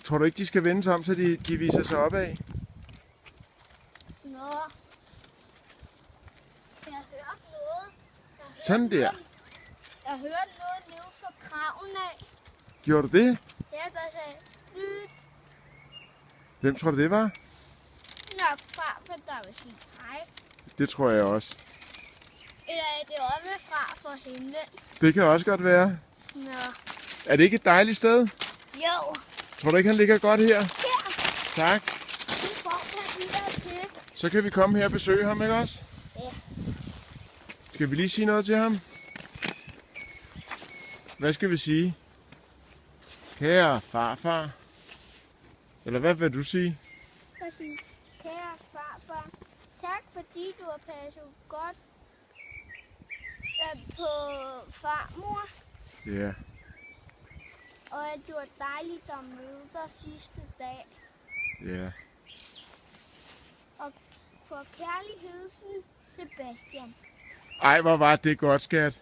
Tror du ikke, de skal vende sig om, så de viser sig opad? Nå. Jeg hørte noget. Sådan der. Jeg hørte noget nede fra kraven af. Gjorde du det? Ja, der sagde lyd. Hvem tror du det var? Nok farfar, der vil sige hej. Det tror jeg også. Eller er det også fra for himlen? Det kan også godt være. Nå. Er det ikke et dejligt sted? Jo. Tror du ikke, han ligger godt her? Her. Tak. Nu får han lige til. Så kan vi komme her og besøge ham, ikke også? Ja. Skal vi lige sige noget til ham? Hvad skal vi sige? Kære farfar. Eller hvad vil du sige? Præcis. Kære farfar, tak fordi du har passet godt på farmor. Ja. Og at du var dejligt at møde dig sidste dag. Ja. Og for kærlig hilsen, Sebastian. Ej, hvor var det godt, skat.